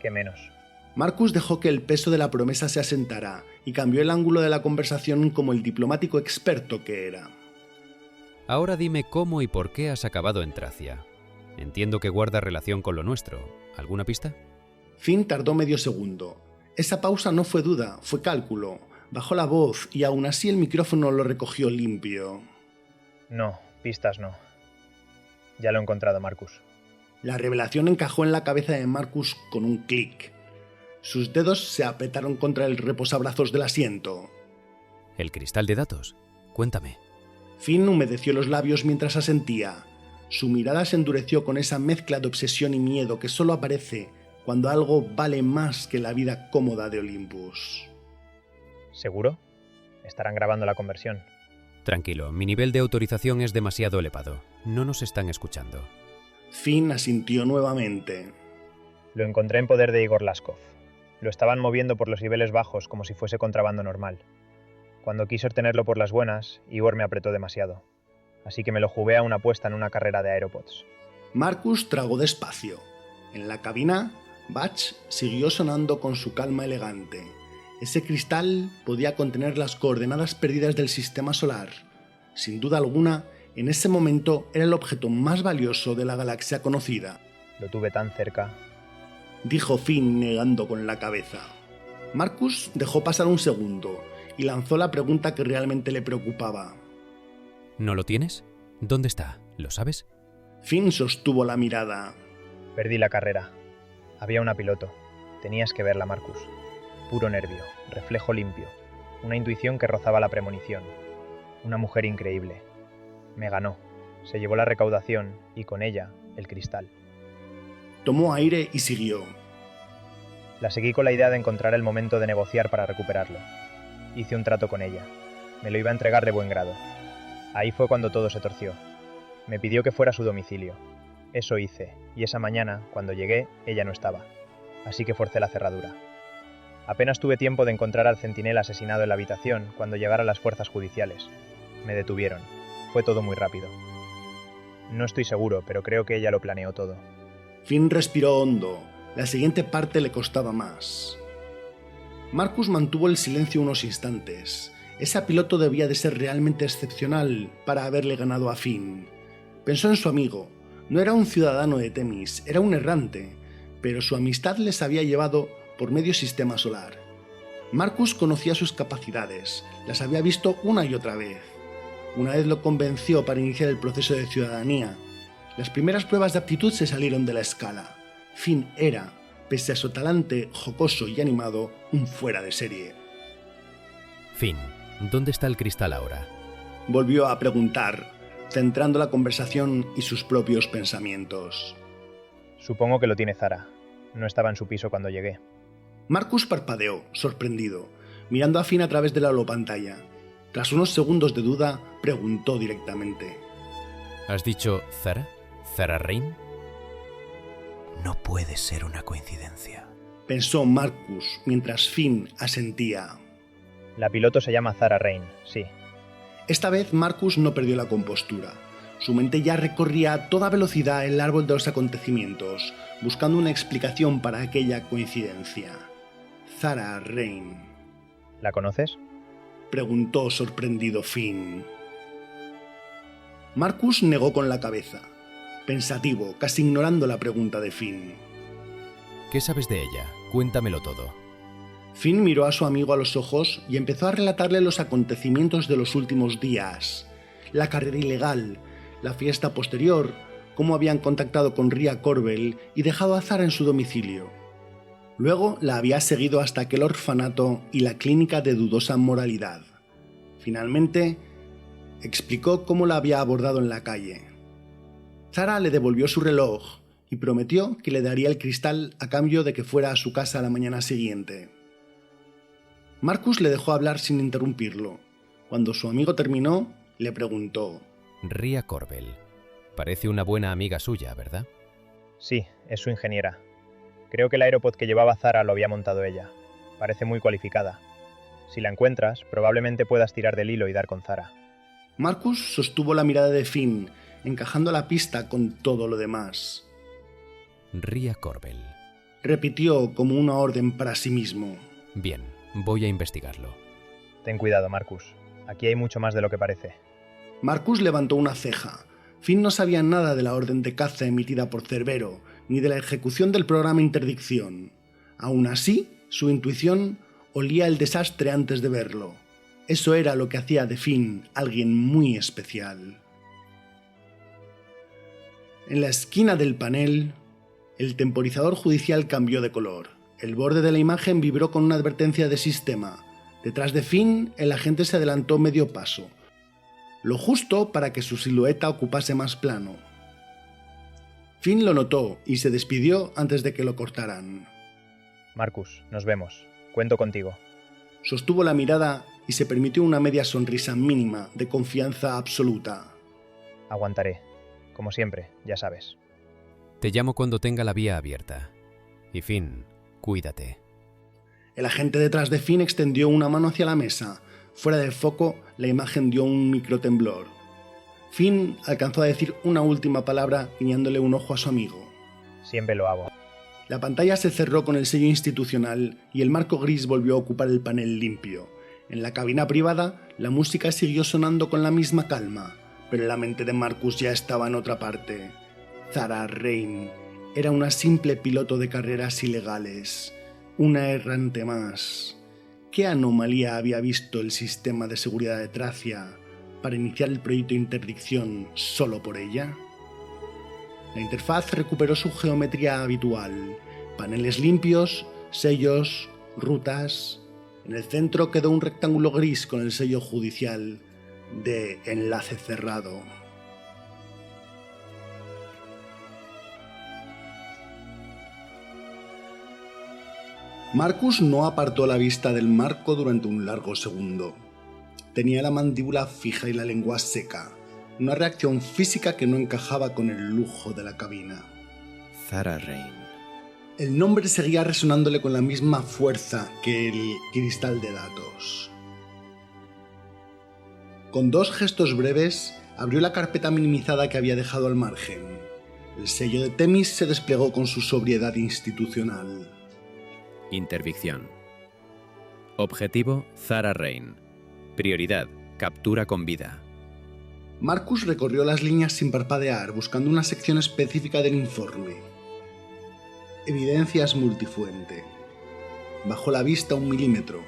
¿Qué menos? Marcus dejó que el peso de la promesa se asentara y cambió el ángulo de la conversación como el diplomático experto que era. Ahora dime cómo y por qué has acabado en Tracia. Entiendo que guarda relación con lo nuestro. ¿Alguna pista? Finn tardó medio segundo. Esa pausa no fue duda, fue cálculo. Bajó la voz y aún así el micrófono lo recogió limpio. No, pistas no. Ya lo he encontrado, Marcus. La revelación encajó en la cabeza de Marcus con un clic. Sus dedos se apretaron contra el reposabrazos del asiento. ¿El cristal de datos? Cuéntame. Finn humedeció los labios mientras asentía. Su mirada se endureció con esa mezcla de obsesión y miedo que solo aparece cuando algo vale más que la vida cómoda de Olympus. ¿Seguro? Estarán grabando la conversión. Tranquilo, mi nivel de autorización es demasiado elevado. No nos están escuchando. Finn asintió nuevamente. Lo encontré en poder de Igor Laskov. Lo estaban moviendo por los niveles bajos como si fuese contrabando normal. Cuando quise obtenerlo por las buenas, Igor me apretó demasiado. Así que me lo jugué a una apuesta en una carrera de aeropods. Marcus tragó despacio. En la cabina, Batch siguió sonando con su calma elegante. Ese cristal podía contener las coordenadas perdidas del sistema solar. Sin duda alguna, en ese momento era el objeto más valioso de la galaxia conocida. Lo tuve tan cerca, dijo Finn negando con la cabeza. Marcus dejó pasar un segundo y lanzó la pregunta que realmente le preocupaba. ¿No lo tienes? ¿Dónde está? ¿Lo sabes? Finn sostuvo la mirada. Perdí la carrera. Había una piloto. Tenías que verla, Marcus. Puro nervio, reflejo limpio, una intuición que rozaba la premonición. Una mujer increíble. Me ganó. Se llevó la recaudación y con ella el cristal. Tomó aire y siguió. La seguí con la idea de encontrar el momento de negociar para recuperarlo. Hice un trato con ella. Me lo iba a entregar de buen grado. Ahí fue cuando todo se torció. Me pidió que fuera a su domicilio. Eso hice, y esa mañana, cuando llegué, ella no estaba. Así que forcé la cerradura. Apenas tuve tiempo de encontrar al centinela asesinado en la habitación cuando llegaron las fuerzas judiciales. Me detuvieron. Fue todo muy rápido. No estoy seguro, pero creo que ella lo planeó todo. Finn respiró hondo. La siguiente parte le costaba más. Marcus mantuvo el silencio unos instantes. Ese piloto debía de ser realmente excepcional para haberle ganado a Finn. Pensó en su amigo. No era un ciudadano de Temis, era un errante, pero su amistad les había llevado por medio sistema solar. Marcus conocía sus capacidades, las había visto una y otra vez. Una vez lo convenció para iniciar el proceso de ciudadanía. Las primeras pruebas de aptitud se salieron de la escala. Finn era, pese a su talante jocoso y animado, un fuera de serie. Finn, ¿dónde está el cristal ahora? Volvió a preguntar, centrando la conversación y sus propios pensamientos. Supongo que lo tiene Zara. No estaba en su piso cuando llegué. Marcus parpadeó, sorprendido, mirando a Finn a través de la holopantalla. Tras unos segundos de duda, preguntó directamente. ¿Has dicho Zara? ¿Zara Rain? No puede ser una coincidencia, pensó Marcus mientras Finn asentía. La piloto se llama Zara Rain, sí. Esta vez Marcus no perdió la compostura. Su mente ya recorría a toda velocidad el árbol de los acontecimientos, buscando una explicación para aquella coincidencia. Zara Rain. ¿La conoces? Preguntó sorprendido Finn. Marcus negó con la cabeza, pensativo, casi ignorando la pregunta de Finn. ¿Qué sabes de ella? Cuéntamelo todo. Finn miró a su amigo a los ojos y empezó a relatarle los acontecimientos de los últimos días. la carrera ilegal, la fiesta posterior, cómo habían contactado con Ria Corbel y dejado a Zara en su domicilio. Luego la había seguido hasta aquel orfanato y la clínica de dudosa moralidad. Finalmente, explicó cómo la había abordado en la calle. Zara le devolvió su reloj y prometió que le daría el cristal a cambio de que fuera a su casa la mañana siguiente. Marcus le dejó hablar sin interrumpirlo. Cuando su amigo terminó, le preguntó: Ria Corbel. Parece una buena amiga suya, ¿verdad? Sí, es su ingeniera. Creo que el aeropod que llevaba Zara lo había montado ella. Parece muy cualificada. Si la encuentras, probablemente puedas tirar del hilo y dar con Zara. Marcus sostuvo la mirada de Finn, encajando la pista con todo lo demás. Ria Corbel. Repitió como una orden para sí mismo. Bien, voy a investigarlo. Ten cuidado, Marcus. Aquí hay mucho más de lo que parece. Marcus levantó una ceja. Finn no sabía nada de la orden de caza emitida por Cerbero, ni de la ejecución del programa Interdicción. Aún así, su intuición olía el desastre antes de verlo. Eso era lo que hacía de Finn alguien muy especial. En la esquina del panel, el temporizador judicial cambió de color. El borde de la imagen vibró con una advertencia de sistema. Detrás de Finn, el agente se adelantó medio paso, lo justo para que su silueta ocupase más plano. Finn lo notó y se despidió antes de que lo cortaran. Marcus, nos vemos. Cuento contigo. Sostuvo la mirada y se permitió una media sonrisa mínima de confianza absoluta. Aguantaré. Como siempre, ya sabes. Te llamo cuando tenga la vía abierta. Y Finn, cuídate. El agente detrás de Finn extendió una mano hacia la mesa. Fuera de foco, la imagen dio un microtemblor. Finn alcanzó a decir una última palabra guiñándole un ojo a su amigo. Siempre lo hago. La pantalla se cerró con el sello institucional y el marco gris volvió a ocupar el panel limpio. En la cabina privada, la música siguió sonando con la misma calma, pero la mente de Marcus ya estaba en otra parte. Zara Rain era una simple piloto de carreras ilegales, una errante más. ¿Qué anomalía había visto el sistema de seguridad de Tracia para iniciar el proyecto Interdicción solo por ella? La interfaz recuperó su geometría habitual, paneles limpios, sellos, rutas. En el centro quedó un rectángulo gris con el sello judicial de enlace cerrado. Marcus no apartó la vista del marco durante un largo segundo. Tenía la mandíbula fija y la lengua seca, una reacción física que no encajaba con el lujo de la cabina. Zara Rain. El nombre seguía resonándole con la misma fuerza que el cristal de datos. Con dos gestos breves, abrió la carpeta minimizada que había dejado al margen. El sello de Temis se desplegó con su sobriedad institucional. Interdicción. Objetivo: Zara Rain. Prioridad: captura con vida. Marcus recorrió las líneas sin parpadear, buscando una sección específica del informe. Evidencias multifuente. Bajó la vista 1 milímetro.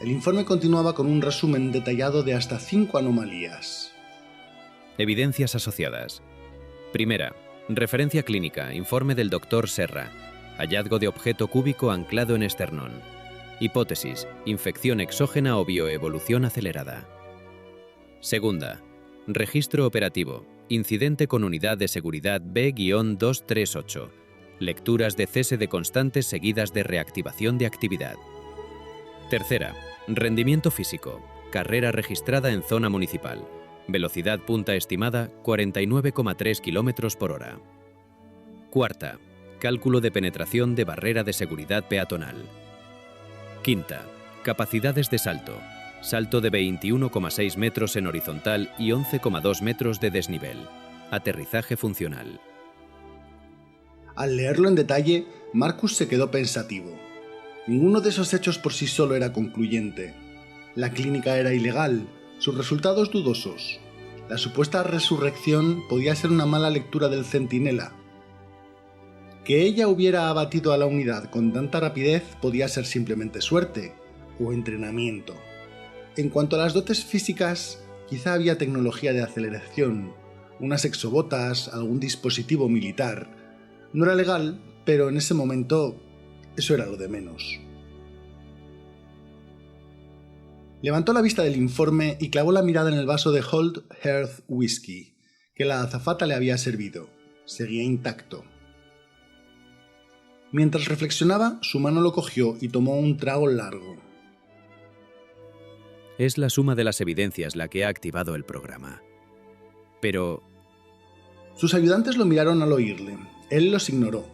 El informe continuaba con un resumen detallado de hasta 5 anomalías. Evidencias asociadas. Primera, referencia clínica, informe del Dr. Serra. Hallazgo de objeto cúbico anclado en esternón. Hipótesis, infección exógena o bioevolución acelerada. Segunda, registro operativo, incidente con unidad de seguridad B-238. Lecturas de cese de constantes seguidas de reactivación de actividad. Tercera, rendimiento físico, carrera registrada en zona municipal. Velocidad punta estimada 49,3 km por hora. Cuarta, cálculo de penetración de barrera de seguridad peatonal. Quinta, capacidades de salto. Salto de 21,6 metros en horizontal y 11,2 metros de desnivel. Aterrizaje funcional. Al leerlo en detalle, Marcus se quedó pensativo. Ninguno de esos hechos por sí solo era concluyente. La clínica era ilegal, sus resultados dudosos. La supuesta resurrección podía ser una mala lectura del centinela. Que ella hubiera abatido a la unidad con tanta rapidez podía ser simplemente suerte o entrenamiento. En cuanto a las dotes físicas, Quizá había tecnología de aceleración, unas exobotas, algún dispositivo militar. No era legal, pero en ese momento eso era lo de menos. Levantó la vista del informe y clavó la mirada en el vaso de Old Hearth Whisky que la azafata le había servido. Seguía intacto. Mientras reflexionaba, su mano lo cogió y tomó un trago largo. Es la suma de las evidencias la que ha activado el programa. Pero... Sus ayudantes lo miraron al oírle. Él los ignoró.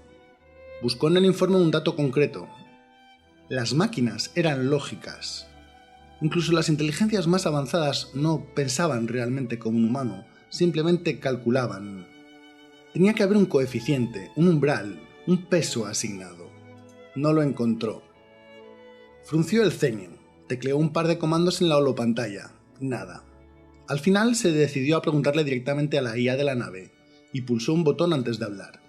Buscó en el informe un dato concreto. Las máquinas eran lógicas. Incluso las inteligencias más avanzadas no pensaban realmente como un humano, simplemente calculaban. Tenía que haber un coeficiente, un umbral, un peso asignado. No lo encontró. Frunció el ceño, tecleó un par de comandos en la holopantalla. Nada. Al final se decidió a preguntarle directamente a la IA de la nave, y pulsó un botón antes de hablar.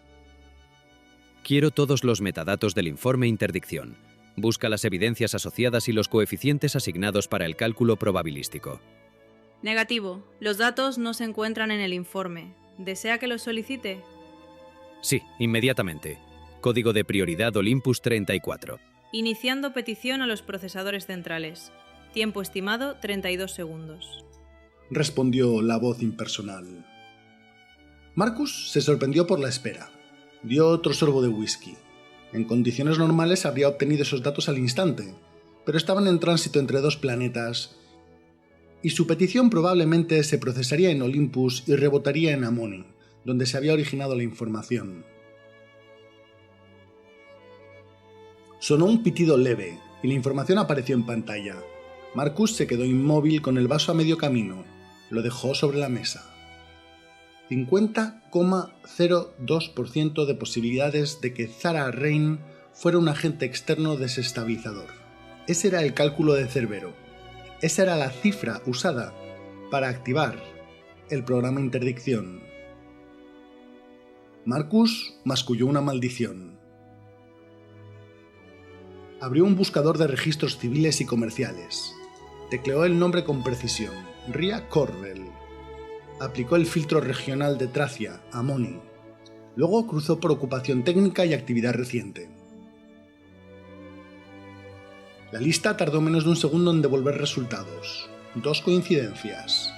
Quiero todos los metadatos del informe interdicción. Busca las evidencias asociadas y los coeficientes asignados para el cálculo probabilístico. Negativo. Los datos no se encuentran en el informe. ¿Desea que los solicite? Sí, inmediatamente. Código de prioridad Olympus 34. Iniciando petición a los procesadores centrales. Tiempo estimado 32 segundos. Respondió la voz impersonal. Marcus se sorprendió por la espera. Dio otro sorbo de whisky. En condiciones normales habría obtenido esos datos al instante, pero estaban en tránsito entre dos planetas y su petición probablemente se procesaría en Olympus y rebotaría en Amoni, donde se había originado la información. Sonó un pitido leve y la información apareció en pantalla. Marcus se quedó inmóvil con el vaso a medio camino. Lo dejó sobre la mesa. 50,02% de posibilidades de que Zara Rain fuera un agente externo desestabilizador. Ese era el cálculo de Cerbero. Esa era la cifra usada para activar el programa interdicción. Marcus masculló una maldición. Abrió un buscador de registros civiles y comerciales. Tecleó el nombre con precisión. Ria Corvel. Aplicó el filtro regional de Tracia, Amoni. Luego cruzó por ocupación técnica y actividad reciente. La lista tardó menos de un segundo en devolver resultados. 2 coincidencias.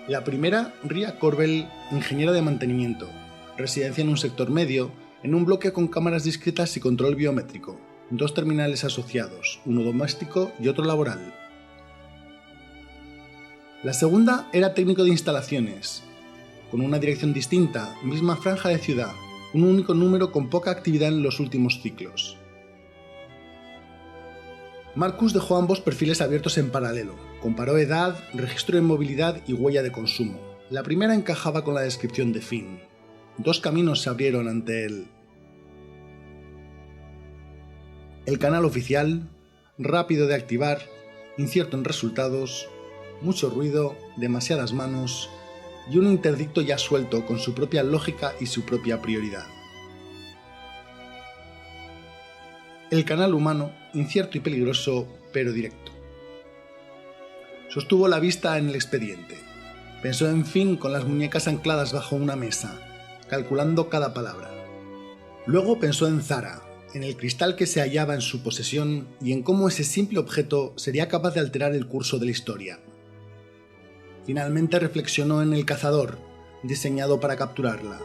La primera, Ria Corvel, ingeniera de mantenimiento. Residencia en un sector medio, en un bloque con cámaras discretas y control biométrico. 2 terminales asociados, uno doméstico y otro laboral. La segunda era técnico de instalaciones, con una dirección distinta, misma franja de ciudad, un único número con poca actividad en los últimos ciclos. Marcus dejó ambos perfiles abiertos en paralelo, comparó edad, registro de movilidad y huella de consumo. La primera encajaba con la descripción de Finn. 2 caminos se abrieron ante él. El canal oficial, rápido de activar, incierto en resultados, mucho ruido, demasiadas manos y un interdicto ya suelto con su propia lógica y su propia prioridad. El canal humano, incierto y peligroso, pero directo. Sostuvo la vista en el expediente. Pensó en Finn con las muñecas ancladas bajo una mesa, calculando cada palabra. Luego pensó en Zara, en el cristal que se hallaba en su posesión y en cómo ese simple objeto sería capaz de alterar el curso de la historia. Finalmente reflexionó en el cazador, diseñado para capturarla.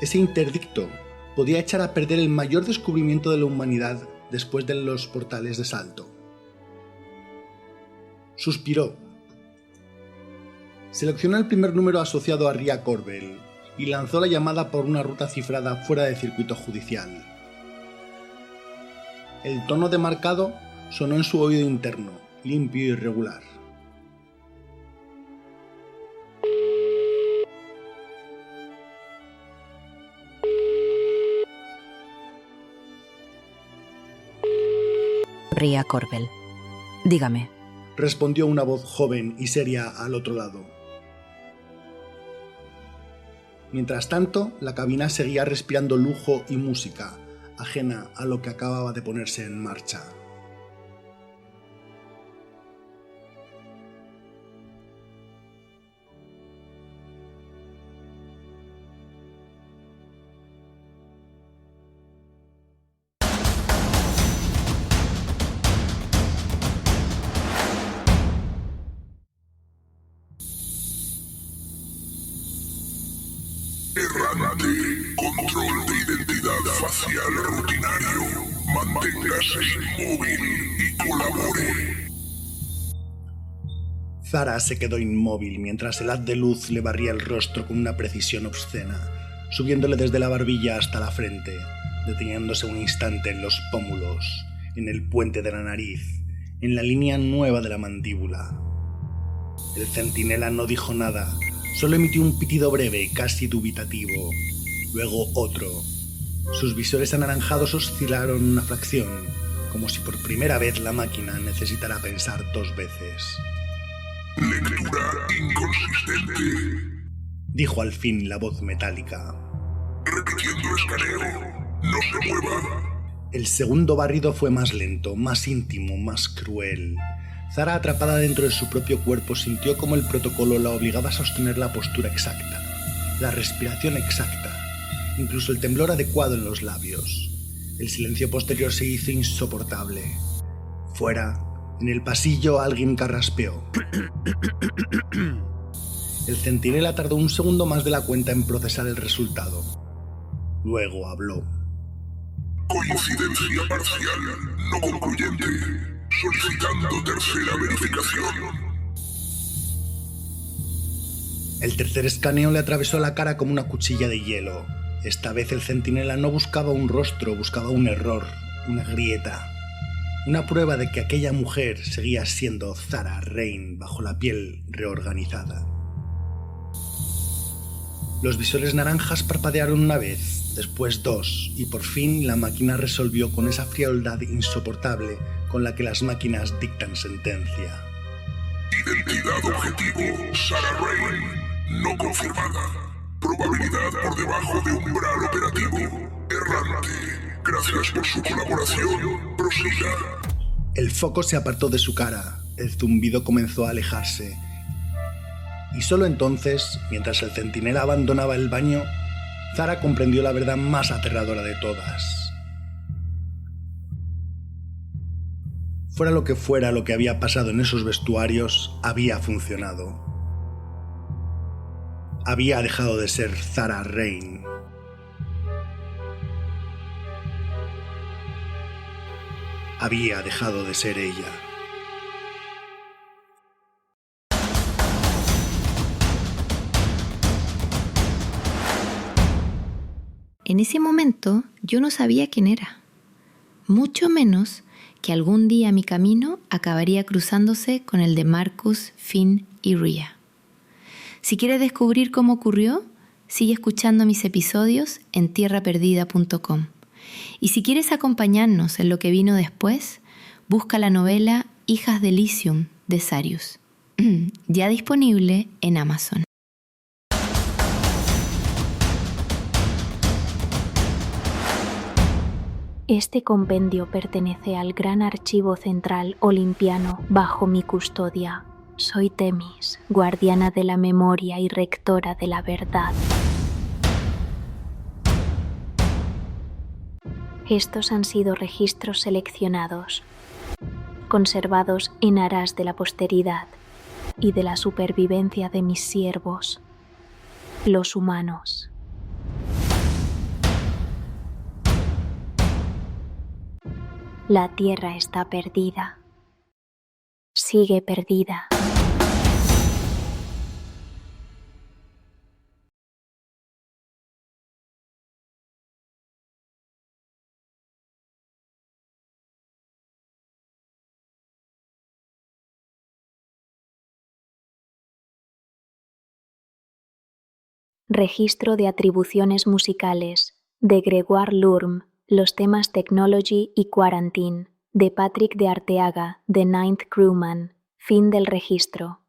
Ese interdicto podía echar a perder el mayor descubrimiento de la humanidad después de los portales de Salto. Suspiró. Seleccionó el primer número asociado a Ria Corvel y lanzó la llamada por una ruta cifrada fuera de circuito judicial. El tono demarcado sonó en su oído interno, limpio y regular. Ria Corvel. Dígame. Respondió una voz joven y seria al otro lado. Mientras tanto, la cabina seguía respirando lujo y música, ajena a lo que acababa de ponerse en marcha. facial rutinario. Manténgase inmóvil y colabore. Zara se quedó inmóvil mientras el haz de luz le barría el rostro con una precisión obscena, subiéndole desde la barbilla hasta la frente, deteniéndose un instante en los pómulos, en el puente de la nariz, en la línea nueva de la mandíbula. El centinela no dijo nada, solo emitió un pitido breve, casi dubitativo, luego otro. Sus visores anaranjados oscilaron una fracción, como si por primera vez la máquina necesitara pensar 2 veces. Lectura inconsistente, dijo al fin la voz metálica. Repitiendo escaneo, no se mueva. El segundo barrido fue más lento, más íntimo, más cruel. Zara, atrapada dentro de su propio cuerpo, sintió como el protocolo la obligaba a sostener la postura exacta, la respiración exacta, incluso el temblor adecuado en los labios. El silencio posterior se hizo insoportable. Fuera, en el pasillo, alguien carraspeó. El centinela tardó un segundo más de la cuenta en procesar el resultado. Luego habló. Coincidencia parcial, no concluyente. Solicitando tercera verificación. El tercer escaneo le atravesó la cara como una cuchilla de hielo. Esta vez el centinela no buscaba un rostro, buscaba un error, una grieta. Una prueba de que aquella mujer seguía siendo Zara Rain bajo la piel reorganizada. Los visores naranjas parpadearon una vez, después 2, y por fin la máquina resolvió con esa frialdad insoportable con la que las máquinas dictan sentencia. Identidad objetivo, Zara Rain, no confirmada. Probabilidad por debajo de umbral operativo, errante. Gracias por su colaboración. Prosiga. El foco se apartó de su cara, el zumbido comenzó a alejarse. Y solo entonces, mientras el centinela abandonaba el baño, Zara comprendió la verdad más aterradora de todas. Fuera lo que fuera lo que había pasado en esos vestuarios, había funcionado. Había dejado de ser Zara Rain. Había dejado de ser ella. En ese momento yo no sabía quién era, mucho menos que algún día mi camino acabaría cruzándose con el de Marcus, Finn y Rhea. Si quieres descubrir cómo ocurrió, sigue escuchando mis episodios en tierraperdida.com. Y si quieres acompañarnos en lo que vino después, busca la novela Hijas de Elysium de Sarius, ya disponible en Amazon. Este compendio pertenece al Gran Archivo Central Olimpiano bajo mi custodia. Soy Temis, guardiana de la memoria y rectora de la verdad. Estos han sido registros seleccionados, conservados en aras de la posteridad y de la supervivencia de mis siervos, los humanos. La Tierra está perdida. Sigue perdida. Registro de atribuciones musicales de Gregoire Lurm, los temas Technology y Quarantine, de Patrick de Arteaga, de Ninth Crewman. Fin del registro.